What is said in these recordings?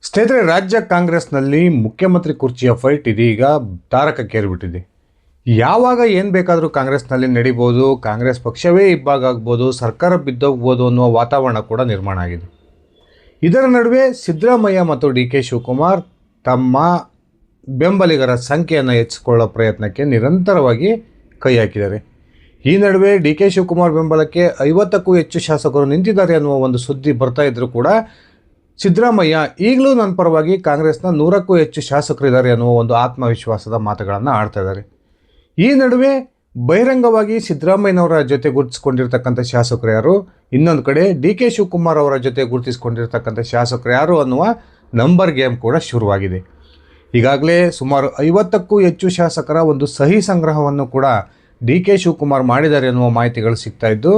ಸ್ನೇಹಿತರೆ, ರಾಜ್ಯ ಕಾಂಗ್ರೆಸ್ನಲ್ಲಿ ಮುಖ್ಯಮಂತ್ರಿ ಕುರ್ಚಿಯ ಫೈಟ್ ಇದೀಗ ತಾರಕಕ್ಕೇರಿಬಿಟ್ಟಿದೆ. ಯಾವಾಗ ಏನು ಬೇಕಾದರೂ ಕಾಂಗ್ರೆಸ್ನಲ್ಲಿ ನಡೀಬೋದು, ಕಾಂಗ್ರೆಸ್ ಪಕ್ಷವೇ ಇಬ್ಬಾಗ ಆಗ್ಬೋದು, ಸರ್ಕಾರ ಬಿದ್ದೋಗ್ಬೋದು ಅನ್ನುವ ವಾತಾವರಣ ಕೂಡ ನಿರ್ಮಾಣ ಆಗಿದೆ. ಇದರ ನಡುವೆ ಸಿದ್ದರಾಮಯ್ಯ ಮತ್ತು ಡಿ ಕೆ ಶಿವಕುಮಾರ್ ತಮ್ಮ ಬೆಂಬಲಿಗರ ಸಂಖ್ಯೆಯನ್ನು ಹೆಚ್ಚಿಸಿಕೊಳ್ಳೋ ಪ್ರಯತ್ನಕ್ಕೆ ನಿರಂತರವಾಗಿ ಕೈ ಹಾಕಿದ್ದಾರೆ. ಈ ನಡುವೆ ಡಿ ಕೆ ಶಿವಕುಮಾರ್ ಬೆಂಬಲಕ್ಕೆ 50ಕ್ಕೂ ಹೆಚ್ಚು ಶಾಸಕರು ನಿಂತಿದ್ದಾರೆ ಅನ್ನುವ ಒಂದು ಸುದ್ದಿ ಬರ್ತಾ ಇದ್ದರೂ ಕೂಡ ಸಿದ್ದರಾಮಯ್ಯ ಈಗಲೂ ನನ್ನ ಪರವಾಗಿ ಕಾಂಗ್ರೆಸ್ನ 100ಕ್ಕೂ ಹೆಚ್ಚು ಶಾಸಕರಿದ್ದಾರೆ ಅನ್ನುವ ಒಂದು ಆತ್ಮವಿಶ್ವಾಸದ ಮಾತುಗಳನ್ನು ಆಡ್ತಾ ಇದ್ದಾರೆ. ಈ ನಡುವೆ ಬಹಿರಂಗವಾಗಿ ಸಿದ್ದರಾಮಯ್ಯನವರ ಜೊತೆ ಗುರುತಿಸಿಕೊಂಡಿರ್ತಕ್ಕಂಥ ಶಾಸಕರು ಯಾರು, ಇನ್ನೊಂದು ಕಡೆ ಡಿ ಕೆ ಶಿವಕುಮಾರ್ ಅವರ ಜೊತೆ ಗುರುತಿಸಿಕೊಂಡಿರ್ತಕ್ಕಂಥ ಶಾಸಕರು ಯಾರು ಅನ್ನುವ ನಂಬರ್ ಗೇಮ್ ಕೂಡ ಶುರುವಾಗಿದೆ. ಈಗಾಗಲೇ ಸುಮಾರು 50ಕ್ಕೂ ಹೆಚ್ಚು ಶಾಸಕರ ಒಂದು ಸಹಿ ಸಂಗ್ರಹವನ್ನು ಕೂಡ ಡಿ ಕೆ ಶಿವಕುಮಾರ್ ಮಾಡಿದ್ದಾರೆ ಅನ್ನುವ ಮಾಹಿತಿಗಳು ಸಿಗ್ತಾ ಇದ್ದು,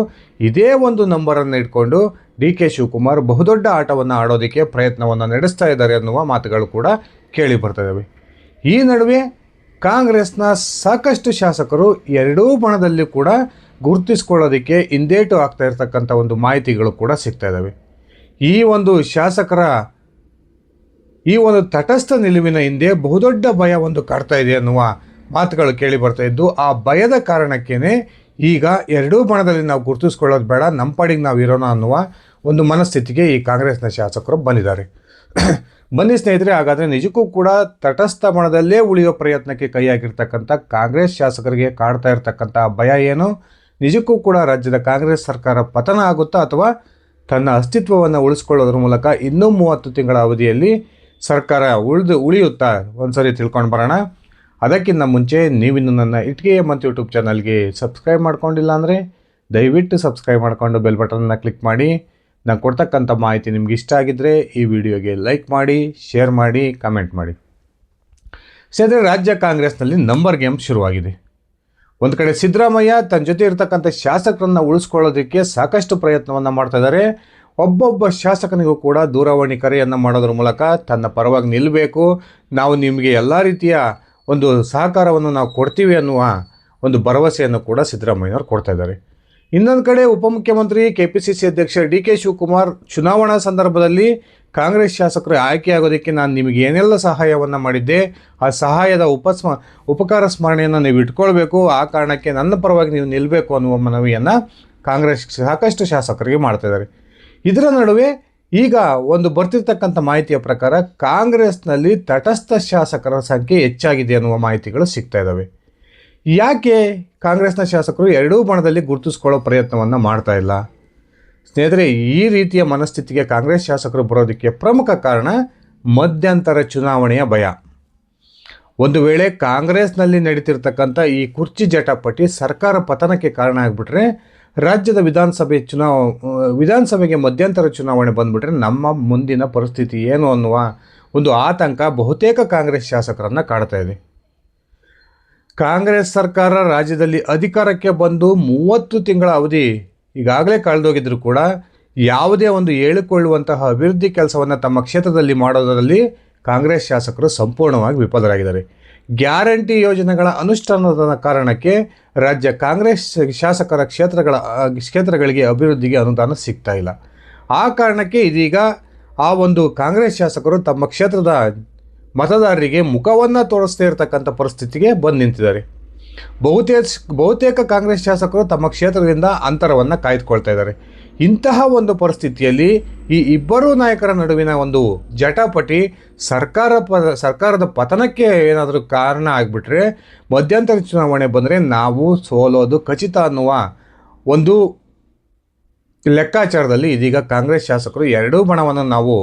ಇದೇ ಒಂದು ನಂಬರನ್ನು ಇಟ್ಕೊಂಡು ಡಿ ಕೆ ಶಿವಕುಮಾರ್ ಬಹುದೊಡ್ಡ ಆಟವನ್ನು ಆಡೋದಕ್ಕೆ ಪ್ರಯತ್ನವನ್ನು ನಡೆಸ್ತಾ ಇದ್ದಾರೆ ಅನ್ನುವ ಮಾತುಗಳು ಕೂಡ ಕೇಳಿ ಬರ್ತಿದ್ದಾವೆ. ಈ ನಡುವೆ ಕಾಂಗ್ರೆಸ್ನ ಸಾಕಷ್ಟು ಶಾಸಕರು ಎರಡೂ ಬಣದಲ್ಲಿ ಕೂಡ ಗುರುತಿಸ್ಕೊಳ್ಳೋದಕ್ಕೆ ಹಿಂದೇಟು ಆಗ್ತಾ ಇರ್ತಕ್ಕಂಥ ಒಂದು ಮಾಹಿತಿಗಳು ಕೂಡ ಸಿಗ್ತಾ ಇದ್ದಾವೆ. ಈ ಒಂದು ಶಾಸಕರ ಈ ಒಂದು ತಟಸ್ಥ ನಿಲುವಿನ ಹಿಂದೆ ಬಹುದೊಡ್ಡ ಭಯ ಒಂದು ಕಾಡ್ತಾ ಇದೆ ಅನ್ನುವ ಮಾತುಗಳು ಕೇಳಿ ಬರ್ತಾ ಇದ್ದು, ಆ ಭಯದ ಕಾರಣಕ್ಕೇ ಈಗ ಎರಡೂ ಬಣದಲ್ಲಿ ನಾವು ಗುರುತಿಸ್ಕೊಳ್ಳೋದು ಬೇಡ, ನಮ್ಮ ಪಾಡಿಗೆ ನಾವು ಇರೋಣ ಅನ್ನುವ ಒಂದು ಮನಸ್ಥಿತಿಗೆ ಈ ಕಾಂಗ್ರೆಸ್ನ ಶಾಸಕರು ಬಂದಿದ್ದಾರೆ. ಬನ್ನಿ ಸ್ನೇಹಿತರೆ, ಹಾಗಾದರೆ ನಿಜಕ್ಕೂ ಕೂಡ ತಟಸ್ಥ ಬಣದಲ್ಲೇ ಉಳಿಯೋ ಪ್ರಯತ್ನಕ್ಕೆ ಕೈ ಹಾಕಿರ್ತಕ್ಕಂಥ ಕಾಂಗ್ರೆಸ್ ಶಾಸಕರಿಗೆ ಕಾಡ್ತಾ ಇರ್ತಕ್ಕಂಥ ಭಯ ಏನು, ನಿಜಕ್ಕೂ ಕೂಡ ರಾಜ್ಯದ ಕಾಂಗ್ರೆಸ್ ಸರ್ಕಾರ ಪತನ ಆಗುತ್ತಾ ಅಥವಾ ತನ್ನ ಅಸ್ತಿತ್ವವನ್ನು ಉಳಿಸ್ಕೊಳ್ಳೋದ್ರ ಮೂಲಕ ಇನ್ನೂ 30 ತಿಂಗಳ ಅವಧಿಯಲ್ಲಿ ಸರ್ಕಾರ ಉಳಿಯುತ್ತಾ ಒಂದ್ಸರಿ ತಿಳ್ಕೊಂಡು ಬರೋಣ. ಅದಕ್ಕಿಂತ ಮುಂಚೆ ನೀವಿನ್ನು ನನ್ನ ಇಟ್ಕೆ ಮತ್ತು ಯೂಟ್ಯೂಬ್ ಚಾನಲ್ಗೆ ಸಬ್ಸ್ಕ್ರೈಬ್ ಮಾಡ್ಕೊಂಡಿಲ್ಲ ಅಂದರೆ ದಯವಿಟ್ಟು ಸಬ್ಸ್ಕ್ರೈಬ್ ಮಾಡಿಕೊಂಡು ಬೆಲ್ ಬಟನ್ನ ಕ್ಲಿಕ್ ಮಾಡಿ. ನಾನು ಕೊಡ್ತಕ್ಕಂಥ ಮಾಹಿತಿ ನಿಮ್ಗೆ ಇಷ್ಟ ಆಗಿದ್ದರೆ ಈ ವಿಡಿಯೋಗೆ ಲೈಕ್ ಮಾಡಿ, ಶೇರ್ ಮಾಡಿ, ಕಮೆಂಟ್ ಮಾಡಿ. ಸ್ನೇಹಿತರೆ, ರಾಜ್ಯ ಕಾಂಗ್ರೆಸ್ನಲ್ಲಿ ನಂಬರ್ ಗೇಮ್ ಶುರುವಾಗಿದೆ. ಒಂದು ಕಡೆ ಸಿದ್ದರಾಮಯ್ಯ ತನ್ನ ಜೊತೆ ಇರತಕ್ಕಂಥ ಶಾಸಕರನ್ನು ಉಳಿಸ್ಕೊಳ್ಳೋದಕ್ಕೆ ಸಾಕಷ್ಟು ಪ್ರಯತ್ನವನ್ನು ಮಾಡ್ತಾ ಇದ್ದಾರೆ. ಒಬ್ಬೊಬ್ಬ ಶಾಸಕನಿಗೂ ಕೂಡ ದೂರವಾಣಿ ಕರೆಯನ್ನು ಮಾಡೋದ್ರ ಮೂಲಕ ತನ್ನ ಪರವಾಗಿ ನಿಲ್ಲಬೇಕು, ನಾವು ನಿಮಗೆ ಎಲ್ಲ ರೀತಿಯ ಒಂದು ಸಹಕಾರವನ್ನು ನಾವು ಕೊಡ್ತೀವಿ ಅನ್ನುವ ಒಂದು ಭರವಸೆಯನ್ನು ಕೂಡ ಸಿದ್ದರಾಮಯ್ಯನವರು ಕೊಡ್ತಾ ಇದ್ದಾರೆ. ಇನ್ನೊಂದು ಕಡೆ ಉಪಮುಖ್ಯಮಂತ್ರಿ KPCC ಅಧ್ಯಕ್ಷ ಡಿ ಕೆ ಶಿವಕುಮಾರ್ ಚುನಾವಣಾ ಸಂದರ್ಭದಲ್ಲಿ ಕಾಂಗ್ರೆಸ್ ಶಾಸಕರು ಆಯ್ಕೆಯಾಗೋದಕ್ಕೆ ನಾನು ನಿಮಗೆ ಏನೆಲ್ಲ ಸಹಾಯವನ್ನು ಮಾಡಿದ್ದೆ, ಆ ಸಹಾಯದ ಉಪಕಾರ ಸ್ಮರಣೆಯನ್ನು ನೀವು ಇಟ್ಕೊಳ್ಬೇಕು, ಆ ಕಾರಣಕ್ಕೆ ನನ್ನ ಪರವಾಗಿ ನೀವು ನಿಲ್ಲಬೇಕು ಅನ್ನುವ ಮನವಿಯನ್ನು ಕಾಂಗ್ರೆಸ್ ಸಾಕಷ್ಟು ಶಾಸಕರಿಗೆ ಮಾಡ್ತಾ ಇದ್ದಾರೆ. ಇದರ ನಡುವೆ ಈಗ ಒಂದು ಬರ್ತಿರ್ತಕ್ಕಂಥ ಮಾಹಿತಿಯ ಪ್ರಕಾರ ಕಾಂಗ್ರೆಸ್ನಲ್ಲಿ ತಟಸ್ಥ ಶಾಸಕರ ಸಂಖ್ಯೆ ಹೆಚ್ಚಾಗಿದೆ ಅನ್ನುವ ಮಾಹಿತಿಗಳು ಸಿಗ್ತಾ ಇದ್ದಾವೆ. ಯಾಕೆ ಕಾಂಗ್ರೆಸ್ನ ಶಾಸಕರು ಎರಡೂ ಬಣದಲ್ಲಿ ಗುರುತಿಸ್ಕೊಳ್ಳೋ ಪ್ರಯತ್ನವನ್ನು ಮಾಡ್ತಾ ಇಲ್ಲ? ಸ್ನೇಹಿತರೆ, ಈ ರೀತಿಯ ಮನಸ್ಥಿತಿಗೆ ಕಾಂಗ್ರೆಸ್ ಶಾಸಕರು ಬರೋದಕ್ಕೆ ಪ್ರಮುಖ ಕಾರಣ ಮಧ್ಯಂತರ ಚುನಾವಣೆಯ ಭಯ. ಒಂದು ವೇಳೆ ಕಾಂಗ್ರೆಸ್ನಲ್ಲಿ ನಡೀತಿರ್ತಕ್ಕಂಥ ಈ ಕುರ್ಚಿ ಜಟಾಪಟಿ ಸರ್ಕಾರ ಪತನಕ್ಕೆ ಕಾರಣ ಆಗಿಬಿಟ್ರೆ, ರಾಜ್ಯದ ವಿಧಾನಸಭೆಗೆ ಮಧ್ಯಂತರ ಚುನಾವಣೆ ಬಂದುಬಿಟ್ರೆ ನಮ್ಮ ಮುಂದಿನ ಪರಿಸ್ಥಿತಿ ಏನು ಅನ್ನುವ ಒಂದು ಆತಂಕ ಬಹುತೇಕ ಕಾಂಗ್ರೆಸ್ ಶಾಸಕರನ್ನು ಕಾಡ್ತಾ ಇದೆ. ಕಾಂಗ್ರೆಸ್ ಸರ್ಕಾರ ರಾಜ್ಯದಲ್ಲಿ ಅಧಿಕಾರಕ್ಕೆ ಬಂದು 30 ತಿಂಗಳ ಅವಧಿ ಈಗಾಗಲೇ ಕಳೆದೋಗಿದ್ರು ಕೂಡ ಯಾವುದೇ ಒಂದು ಹೇಳಿಕೊಳ್ಳುವಂತಹ ಅಭಿವೃದ್ಧಿ ಕೆಲಸವನ್ನು ತಮ್ಮ ಕ್ಷೇತ್ರದಲ್ಲಿ ಮಾಡೋದರಲ್ಲಿ ಕಾಂಗ್ರೆಸ್ ಶಾಸಕರು ಸಂಪೂರ್ಣವಾಗಿ ವಿಫಲರಾಗಿದ್ದಾರೆ. ಗ್ಯಾರಂಟಿ ಯೋಜನೆಗಳ ಅನುಷ್ಠಾನದ ಕಾರಣಕ್ಕೆ ರಾಜ್ಯ ಕಾಂಗ್ರೆಸ್ ಶಾಸಕರ ಕ್ಷೇತ್ರಗಳಿಗೆ ಅಭಿವೃದ್ಧಿಗೆ ಅನುದಾನ ಸಿಗ್ತಾ ಇಲ್ಲ. ಆ ಕಾರಣಕ್ಕೆ ಇದೀಗ ಆ ಒಂದು ಕಾಂಗ್ರೆಸ್ ಶಾಸಕರು ತಮ್ಮ ಕ್ಷೇತ್ರದ ಮತದಾರರಿಗೆ ಮುಖವನ್ನು ತೋರಿಸ್ತಾ ಇರತಕ್ಕಂಥ ಪರಿಸ್ಥಿತಿಗೆ ಬಂದು ನಿಂತಿದ್ದಾರೆ. ಬಹುತೇಕ ಕಾಂಗ್ರೆಸ್ ಶಾಸಕರು ತಮ್ಮ ಕ್ಷೇತ್ರದಿಂದ ಅಂತರವನ್ನು ಕಾಯ್ದುಕೊಳ್ತಾ ಇದ್ದಾರೆ. ಇಂತಹ ಒಂದು ಪರಿಸ್ಥಿತಿಯಲ್ಲಿ ಈ ಇಬ್ಬರೂ ನಾಯಕರ ನಡುವಿನ ಒಂದು ಜಟಾಪಟಿ ಸರ್ಕಾರದ ಪತನಕ್ಕೆ ಏನಾದರೂ ಕಾರಣ ಆಗಿಬಿಟ್ರೆ, ಮಧ್ಯಂತರ ಚುನಾವಣೆ ಬಂದರೆ ನಾವು ಸೋಲೋದು ಖಚಿತ ಅನ್ನುವ ಒಂದು ಲೆಕ್ಕಾಚಾರದಲ್ಲಿ ಇದೀಗ ಕಾಂಗ್ರೆಸ್ ಶಾಸಕರು ಎರಡೂ ಬಣವನ್ನು ನಾವು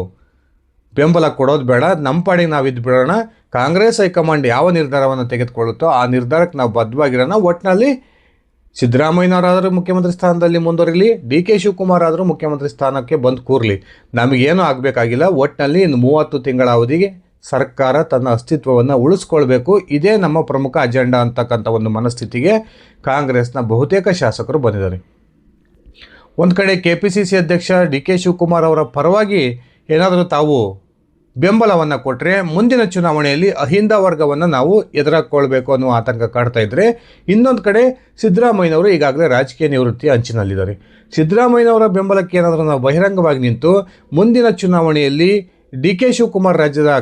ಬೆಂಬಲ ಕೊಡೋದು ಬೇಡ, ನಮ್ಮ ಪಾಡಿಗೆ ನಾವು ಇದ್ದು ಬಿಡೋಣ, ಕಾಂಗ್ರೆಸ್ ಹೈಕಮಾಂಡ್ ಯಾವ ನಿರ್ಧಾರವನ್ನು ತೆಗೆದುಕೊಳ್ಳುತ್ತೋ ಆ ನಿರ್ಧಾರಕ್ಕೆ ನಾವು ಬದ್ಧವಾಗಿರೋಣ, ಒಟ್ಟಿನಲ್ಲಿ ಸಿದ್ದರಾಮಯ್ಯನವರಾದರೂ ಮುಖ್ಯಮಂತ್ರಿ ಸ್ಥಾನದಲ್ಲಿ ಮುಂದುವರಿಲಿ, ಡಿ ಕೆ ಶಿವಕುಮಾರ್ ಆದರೂ ಮುಖ್ಯಮಂತ್ರಿ ಸ್ಥಾನಕ್ಕೆ ಬಂದು ಕೂರಲಿ, ನಮಗೇನೂ ಆಗಬೇಕಾಗಿಲ್ಲ, ಒಟ್ಟಿನಲ್ಲಿ ಇನ್ನು 30 ತಿಂಗಳ ಅವಧಿಗೆ ಸರ್ಕಾರ ತನ್ನ ಅಸ್ತಿತ್ವವನ್ನು ಉಳಿಸ್ಕೊಳ್ಬೇಕು, ಇದೇ ನಮ್ಮ ಪ್ರಮುಖ ಅಜೆಂಡಾ ಅಂತಕ್ಕಂಥ ಒಂದು ಮನಸ್ಥಿತಿಗೆ ಕಾಂಗ್ರೆಸ್ನ ಬಹುತೇಕ ಶಾಸಕರು ಬಂದಿದ್ದಾರೆ. ಒಂದು ಕಡೆ KPCC ಅಧ್ಯಕ್ಷ ಡಿ ಕೆ ಶಿವಕುಮಾರ್ ಅವರ ಪರವಾಗಿ ಏನಾದರೂ ತಾವು ಬೆಂಬಲವನ್ನು ಕೊಟ್ಟರೆ ಮುಂದಿನ ಚುನಾವಣೆಯಲ್ಲಿ ಅಹಿಂದ ವರ್ಗವನ್ನು ನಾವು ಎದುರಾಕೊಳ್ಬೇಕು ಅನ್ನುವ ಆತಂಕ ಕಾಡ್ತಾ ಇದ್ದರೆ, ಇನ್ನೊಂದು ಕಡೆ ಸಿದ್ದರಾಮಯ್ಯನವರು ಈಗಾಗಲೇ ರಾಜಕೀಯ ನಿವೃತ್ತಿಯ ಅಂಚಿನಲ್ಲಿದ್ದಾರೆ. ಸಿದ್ದರಾಮಯ್ಯನವರ ಬೆಂಬಲಕ್ಕೆ ಏನಾದರೂ ನಾವು ಬಹಿರಂಗವಾಗಿ ನಿಂತು ಮುಂದಿನ ಚುನಾವಣೆಯಲ್ಲಿ ಡಿ ಕೆ ಶಿವಕುಮಾರ್ ರಾಜ್ಯದ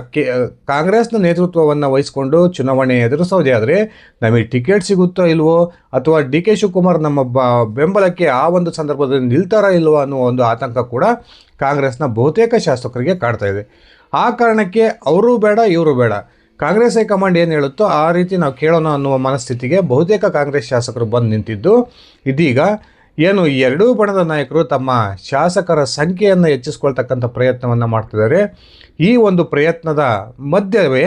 ಕಾಂಗ್ರೆಸ್ನ ನೇತೃತ್ವವನ್ನು ವಹಿಸಿಕೊಂಡು ಚುನಾವಣೆ ಎದುರಿಸೋದೇ ಆದರೆ ನಮಗೆ ಟಿಕೆಟ್ ಸಿಗುತ್ತೋ ಇಲ್ವೋ, ಅಥವಾ ಡಿ ಕೆ ಶಿವಕುಮಾರ್ ನಮ್ಮ ಬೆಂಬಲಕ್ಕೆ ಆ ಒಂದು ಸಂದರ್ಭದಲ್ಲಿ ನಿಲ್ತಾರಾ ಇಲ್ವೋ ಅನ್ನೋ ಒಂದು ಆತಂಕ ಕೂಡ ಕಾಂಗ್ರೆಸ್ನ ಬಹುತೇಕ ಶಾಸಕರಿಗೆ ಕಾಡ್ತಾ ಇದೆ. ಆ ಕಾರಣಕ್ಕೆ ಅವರು ಬೇಡ ಇವರು ಬೇಡ, ಕಾಂಗ್ರೆಸ್ ಹೈಕಮಾಂಡ್ ಏನು ಹೇಳುತ್ತೋ ಆ ರೀತಿ ನಾವು ಕೇಳೋಣ ಅನ್ನುವ ಮನಸ್ಥಿತಿಗೆ ಬಹುತೇಕ ಕಾಂಗ್ರೆಸ್ ಶಾಸಕರು ಬಂದು ನಿಂತಿದ್ದು, ಇದೀಗ ಏನು ಈ ಎರಡೂ ಬಣದ ನಾಯಕರು ತಮ್ಮ ಶಾಸಕರ ಸಂಖ್ಯೆಯನ್ನು ಹೆಚ್ಚಿಸ್ಕೊಳ್ತಕ್ಕಂಥ ಪ್ರಯತ್ನವನ್ನು ಮಾಡ್ತಿದ್ದಾರೆ. ಈ ಒಂದು ಪ್ರಯತ್ನದ ಮಧ್ಯವೇ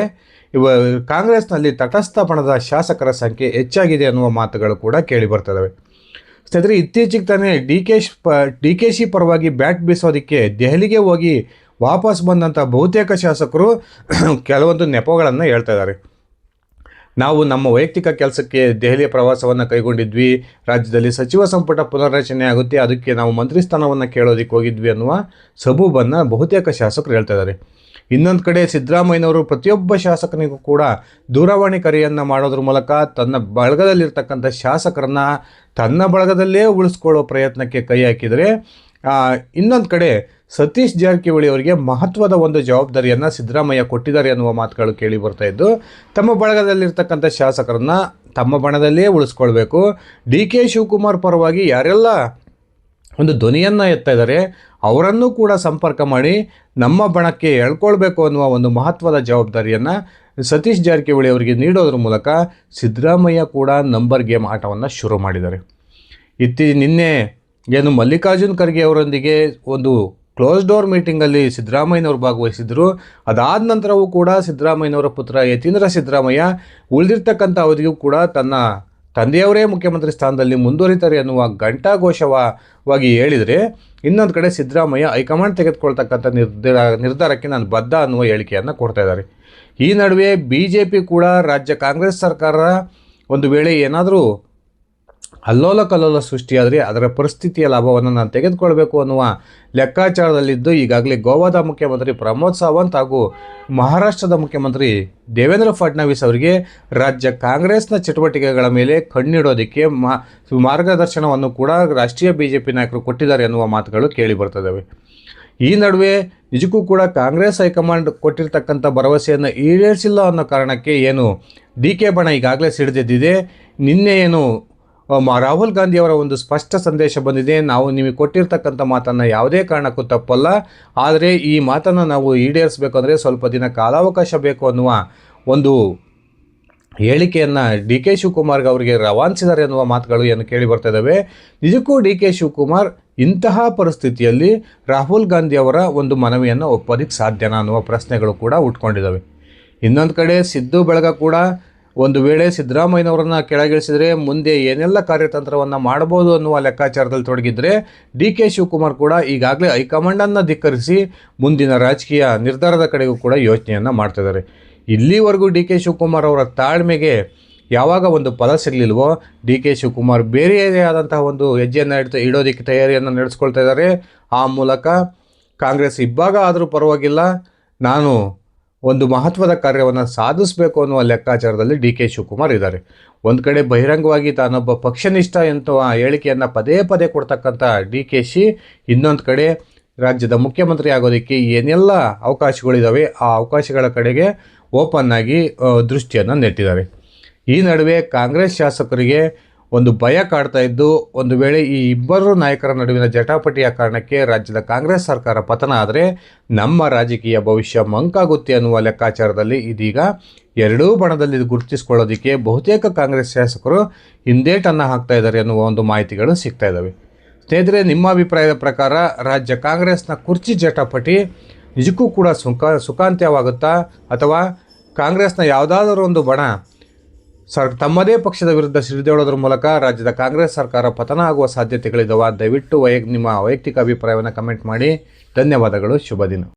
ಕಾಂಗ್ರೆಸ್ನಲ್ಲಿ ತಟಸ್ಥ ಬಣದ ಶಾಸಕರ ಸಂಖ್ಯೆ ಹೆಚ್ಚಾಗಿದೆ ಅನ್ನುವ ಮಾತುಗಳು ಕೂಡ ಕೇಳಿ ಬರ್ತದವೆ. ಸ್ನೇಹಿತರೆ, ಇತ್ತೀಚೆಗೆ ತಾನೇ ಡಿ ಕೆ ಶಿ ಪರವಾಗಿ ಬ್ಯಾಟ್ ಬೀಸೋದಕ್ಕೆ ದೆಹಲಿಗೆ ಹೋಗಿ ವಾಪಸ್ ಬಂದಂಥ ಬಹುತೇಕ ಶಾಸಕರು ಕೆಲವೊಂದು ನೆಪಗಳನ್ನು ಹೇಳ್ತಾ ಇದ್ದಾರೆ. ನಾವು ನಮ್ಮ ವೈಯಕ್ತಿಕ ಕೆಲಸಕ್ಕೆ ದೆಹಲಿಯ ಪ್ರವಾಸವನ್ನು ಕೈಗೊಂಡಿದ್ವಿ, ರಾಜ್ಯದಲ್ಲಿ ಸಚಿವ ಸಂಪುಟ ಪುನರ್ರಚನೆ ಆಗುತ್ತೆ, ಅದಕ್ಕೆ ನಾವು ಮಂತ್ರಿ ಸ್ಥಾನವನ್ನು ಕೇಳೋದಕ್ಕೆ ಹೋಗಿದ್ವಿ ಅನ್ನುವ ಸಬೂಬನ್ನು ಬಹುತೇಕ ಶಾಸಕರು ಹೇಳ್ತಾ ಇದ್ದಾರೆ. ಇನ್ನೊಂದು ಕಡೆ ಸಿದ್ದರಾಮಯ್ಯನವರು ಪ್ರತಿಯೊಬ್ಬ ಶಾಸಕನಿಗೂ ಕೂಡ ದೂರವಾಣಿ ಕರೆಯನ್ನು ಮಾಡೋದ್ರ ಮೂಲಕ ತನ್ನ ಬಳಗದಲ್ಲಿರ್ತಕ್ಕಂಥ ಶಾಸಕರನ್ನು ತನ್ನ ಬಳಗದಲ್ಲೇ ಉಳಿಸ್ಕೊಳ್ಳೋ ಪ್ರಯತ್ನಕ್ಕೆ ಕೈ ಹಾಕಿದರೆ, ಇನ್ನೊಂದು ಕಡೆ ಸತೀಶ್ ಜಾರಕಿಹೊಳಿ ಅವರಿಗೆ ಮಹತ್ವದ ಒಂದು ಜವಾಬ್ದಾರಿಯನ್ನು ಸಿದ್ದರಾಮಯ್ಯ ಕೊಟ್ಟಿದ್ದಾರೆ ಅನ್ನುವ ಮಾತುಗಳು ಕೇಳಿ ಬರ್ತಾ ಇದ್ದು, ತಮ್ಮ ಬಳಗದಲ್ಲಿರ್ತಕ್ಕಂಥ ಶಾಸಕರನ್ನು ತಮ್ಮ ಬಣದಲ್ಲೇ ಉಳಿಸ್ಕೊಳ್ಬೇಕು, ಡಿ ಕೆ ಶಿವಕುಮಾರ್ ಪರವಾಗಿ ಯಾರೆಲ್ಲ ಒಂದು ಧ್ವನಿಯನ್ನು ಎತ್ತಾ ಇದ್ದಾರೆ ಅವರನ್ನು ಕೂಡ ಸಂಪರ್ಕ ಮಾಡಿ ನಮ್ಮ ಬಣಕ್ಕೆ ಎಳ್ಕೊಳ್ಬೇಕು ಅನ್ನುವ ಒಂದು ಮಹತ್ವದ ಜವಾಬ್ದಾರಿಯನ್ನು ಸತೀಶ್ ಜಾರಕಿಹೊಳಿ ಅವರಿಗೆ ನೀಡೋದ್ರ ಮೂಲಕ ಸಿದ್ದರಾಮಯ್ಯ ಕೂಡ ನಂಬರ್ ಗೇಮ್ ಆಟವನ್ನು ಶುರು ಮಾಡಿದ್ದಾರೆ. ನಿನ್ನೆ ಏನು ಮಲ್ಲಿಕಾರ್ಜುನ್ ಖರ್ಗೆ ಅವರೊಂದಿಗೆ ಒಂದು ಕ್ಲೋಸ್ ಡೋರ್ ಮೀಟಿಂಗಲ್ಲಿ ಸಿದ್ದರಾಮಯ್ಯನವರು ಭಾಗವಹಿಸಿದರು. ಅದಾದ ನಂತರವೂ ಕೂಡ ಸಿದ್ದರಾಮಯ್ಯನವರ ಪುತ್ರ ಯತೀಂದ್ರ ಸಿದ್ದರಾಮಯ್ಯ ಉಳಿದಿರ್ತಕ್ಕಂಥ ಅವಧಿಗೂ ಕೂಡ ತನ್ನ ತಂದೆಯವರೇ ಮುಖ್ಯಮಂತ್ರಿ ಸ್ಥಾನದಲ್ಲಿ ಮುಂದುವರಿತಾರೆ ಅನ್ನುವ ಘಂಟಾಘೋಷವಾಗಿ ಹೇಳಿದರೆ, ಇನ್ನೊಂದು ಕಡೆ ಸಿದ್ದರಾಮಯ್ಯ ಹೈಕಮಾಂಡ್ ತೆಗೆದುಕೊಳ್ತಕ್ಕಂಥ ನಿರ್ಧಾರಕ್ಕೆ ನಾನು ಬದ್ಧ ಅನ್ನುವ ಹೇಳಿಕೆಯನ್ನು ಕೊಡ್ತಾ ಇದ್ದಾರೆ. ಈ ನಡುವೆ BJP ಕೂಡ ರಾಜ್ಯ ಕಾಂಗ್ರೆಸ್ ಸರ್ಕಾರ ಒಂದು ವೇಳೆ ಏನಾದರೂ ಅಲ್ಲೋಲ ಕಲ್ಲೋಲ ಸೃಷ್ಟಿಯಾದರೆ ಅದರ ಪರಿಸ್ಥಿತಿಯ ಲಾಭವನ್ನು ನಾನು ತೆಗೆದುಕೊಳ್ಬೇಕು ಅನ್ನುವ ಲೆಕ್ಕಾಚಾರದಲ್ಲಿದ್ದು, ಈಗಾಗಲೇ ಗೋವಾದ ಮುಖ್ಯಮಂತ್ರಿ ಪ್ರಮೋದ್ ಸಾವಂತ್ ಹಾಗೂ ಮಹಾರಾಷ್ಟ್ರದ ಮುಖ್ಯಮಂತ್ರಿ ದೇವೇಂದ್ರ ಫಡ್ನವೀಸ್ ಅವರಿಗೆ ರಾಜ್ಯ ಕಾಂಗ್ರೆಸ್ನ ಚಟುವಟಿಕೆಗಳ ಮೇಲೆ ಕಣ್ಣಿಡೋದಕ್ಕೆ ಮಾರ್ಗದರ್ಶನವನ್ನು ಕೂಡ ರಾಷ್ಟ್ರೀಯ BJP ನಾಯಕರು ಕೊಟ್ಟಿದ್ದಾರೆ ಅನ್ನುವ ಮಾತುಗಳು ಕೇಳಿ ಬರ್ತದವೆ. ಈ ನಡುವೆ ನಿಜಕ್ಕೂ ಕೂಡ ಕಾಂಗ್ರೆಸ್ ಹೈಕಮಾಂಡ್ ಕೊಟ್ಟಿರ್ತಕ್ಕಂಥ ಭರವಸೆಯನ್ನು ಈಡೇರಿಸಿಲ್ಲ ಅನ್ನೋ ಕಾರಣಕ್ಕೆ ಏನು ಡಿ ಕೆ ಬಣ ಈಗಾಗಲೇ ಸಿಡಿದಿದೆ. ನಿನ್ನೆ ಏನು ರಾಹುಲ್ ಗಾಂಧಿಯವರ ಒಂದು ಸ್ಪಷ್ಟ ಸಂದೇಶ ಬಂದಿದೆ, ನಾವು ನಿಮಗೆ ಕೊಟ್ಟಿರ್ತಕ್ಕಂಥ ಮಾತನ್ನು ಯಾವುದೇ ಕಾರಣಕ್ಕೂ ತಪ್ಪಲ್ಲ, ಆದರೆ ಈ ಮಾತನ್ನು ನಾವು ಈಡೇರಿಸಬೇಕಂದ್ರೆ ಸ್ವಲ್ಪ ದಿನ ಕಾಲಾವಕಾಶ ಬೇಕು ಅನ್ನುವ ಒಂದು ಹೇಳಿಕೆಯನ್ನು ಡಿ ಕೆ ಶಿವಕುಮಾರ್ ಅವರಿಗೆ ರವಾನಿಸಿದ್ದಾರೆ ಅನ್ನುವ ಮಾತುಗಳು ಏನು ಕೇಳಿ ಬರ್ತಾ ಇದ್ದಾವೆ. ನಿಜಕ್ಕೂ ಡಿ ಕೆ ಶಿವಕುಮಾರ್ ಇಂತಹ ಪರಿಸ್ಥಿತಿಯಲ್ಲಿ ರಾಹುಲ್ ಗಾಂಧಿಯವರ ಒಂದು ಮನವಿಯನ್ನು ಒಪ್ಪೋದಕ್ಕೆ ಸಾಧ್ಯನಾ ಅನ್ನುವ ಪ್ರಶ್ನೆಗಳು ಕೂಡ ಉಟ್ಕೊಂಡಿದ್ದಾವೆ. ಇನ್ನೊಂದು ಕಡೆ ಸಿದ್ದು ಬಳಗ ಕೂಡ ಒಂದು ವೇಳೆ ಸಿದ್ದರಾಮಯ್ಯನವರನ್ನು ಕೆಳಗಿಳಿಸಿದರೆ ಮುಂದೆ ಏನೆಲ್ಲ ಕಾರ್ಯತಂತ್ರವನ್ನು ಮಾಡ್ಬೋದು ಅನ್ನುವ ಲೆಕ್ಕಾಚಾರದಲ್ಲಿ ತೊಡಗಿದ್ರೆ, ಡಿ ಕೆ ಶಿವಕುಮಾರ್ ಕೂಡ ಈಗಾಗಲೇ ಹೈಕಮಾಂಡನ್ನು ಧಿಕ್ಕರಿಸಿ ಮುಂದಿನ ರಾಜಕೀಯ ನಿರ್ಧಾರದ ಕಡೆಗೂ ಕೂಡ ಯೋಚನೆಯನ್ನು ಮಾಡ್ತಿದ್ದಾರೆ. ಇಲ್ಲಿವರೆಗೂ ಡಿ ಕೆ ಶಿವಕುಮಾರ್ ಅವರ ತಾಳ್ಮೆಗೆ ಯಾವಾಗ ಒಂದು ಫಲ ಸಿಗಲಿಲ್ವೋ, ಡಿ ಕೆ ಶಿವಕುಮಾರ್ ಬೇರೆಯದೇ ಆದಂತಹ ಒಂದು ಹೆಜ್ಜೆಯನ್ನು ಇಡೋದಕ್ಕೆ ತಯಾರಿಯನ್ನು ನಡೆಸ್ಕೊಳ್ತಾ ಇದ್ದಾರೆ. ಆ ಮೂಲಕ ಕಾಂಗ್ರೆಸ್ ಇಬ್ಬಾಗ ಆದರೂ ಪರವಾಗಿಲ್ಲ, ನಾನು ಒಂದು ಮಹತ್ವದ ಕಾರ್ಯವನ್ನು ಸಾಧಿಸಬೇಕು ಅನ್ನುವ ಲೆಕ್ಕಾಚಾರದಲ್ಲಿ ಡಿ ಕೆ ಶಿವಕುಮಾರ್ ಇದ್ದಾರೆ. ಒಂದು ಕಡೆ ಬಹಿರಂಗವಾಗಿ ತಾನೊಬ್ಬ ಪಕ್ಷನಿಷ್ಠ ಎನ್ನುವ ಹೇಳಿಕೆಯನ್ನು ಪದೇ ಪದೇ ಕೊಡ್ತಕ್ಕಂಥ ಡಿ ಕೆ ಶಿ, ಇನ್ನೊಂದು ಕಡೆ ರಾಜ್ಯದ ಮುಖ್ಯಮಂತ್ರಿ ಆಗೋದಕ್ಕೆ ಏನೆಲ್ಲ ಅವಕಾಶಗಳಿದ್ದಾವೆ ಆ ಅವಕಾಶಗಳ ಕಡೆಗೆ ಓಪನ್ ಆಗಿ ದೃಷ್ಟಿಯನ್ನು ನೆಟ್ಟಿದ್ದಾರೆ. ಈ ನಡುವೆ ಕಾಂಗ್ರೆಸ್ ಶಾಸಕರಿಗೆ ಒಂದು ಭಯ ಕಾಡ್ತಾ ಇದ್ದು, ಒಂದು ವೇಳೆ ಈ ಇಬ್ಬರು ನಾಯಕರ ನಡುವಿನ ಜಟಾಪಟಿಯ ಕಾರಣಕ್ಕೆ ರಾಜ್ಯದ ಕಾಂಗ್ರೆಸ್ ಸರ್ಕಾರ ಪತನ ಆದರೆ ನಮ್ಮ ರಾಜಕೀಯ ಭವಿಷ್ಯ ಮಂಕಾಗುತ್ತೆ ಅನ್ನುವ ಲೆಕ್ಕಾಚಾರದಲ್ಲಿ ಇದೀಗ ಎರಡೂ ಬಣದಲ್ಲಿ ಗುರುತಿಸಿಕೊಳ್ಳೋದಕ್ಕೆ ಬಹುತೇಕ ಕಾಂಗ್ರೆಸ್ ಶಾಸಕರು ಹಿಂದೇಟನ್ನು ಹಾಕ್ತಾ ಇದ್ದಾರೆ ಅನ್ನುವ ಒಂದು ಮಾಹಿತಿಗಳು ಸಿಗ್ತಾ ಇದ್ದಾವೆ. ಸ್ನೇಹಿತರೆ, ನಿಮ್ಮ ಅಭಿಪ್ರಾಯದ ಪ್ರಕಾರ ರಾಜ್ಯ ಕಾಂಗ್ರೆಸ್ನ ಕುರ್ಚಿ ಜಟಾಪಟಿ ನಿಜಕ್ಕೂ ಕೂಡ ಸುಖಾಂತ್ಯವಾಗುತ್ತಾ, ಅಥವಾ ಕಾಂಗ್ರೆಸ್ನ ಯಾವುದಾದರೂ ಒಂದು ಬಣ ತಮ್ಮದೇ ಪಕ್ಷದ ವಿರುದ್ಧ ಸಿಡಿದೇಳೋದ್ರ ಮೂಲಕ ರಾಜ್ಯದ ಕಾಂಗ್ರೆಸ್ ಸರ್ಕಾರ ಪತನ ಆಗುವ ಸಾಧ್ಯತೆಗಳಿದ್ದಾವೆ? ದಯವಿಟ್ಟು ನಿಮ್ಮ ವೈಯಕ್ತಿಕ ಅಭಿಪ್ರಾಯವನ್ನು ಕಮೆಂಟ್ ಮಾಡಿ. ಧನ್ಯವಾದಗಳು. ಶುಭ ದಿನ.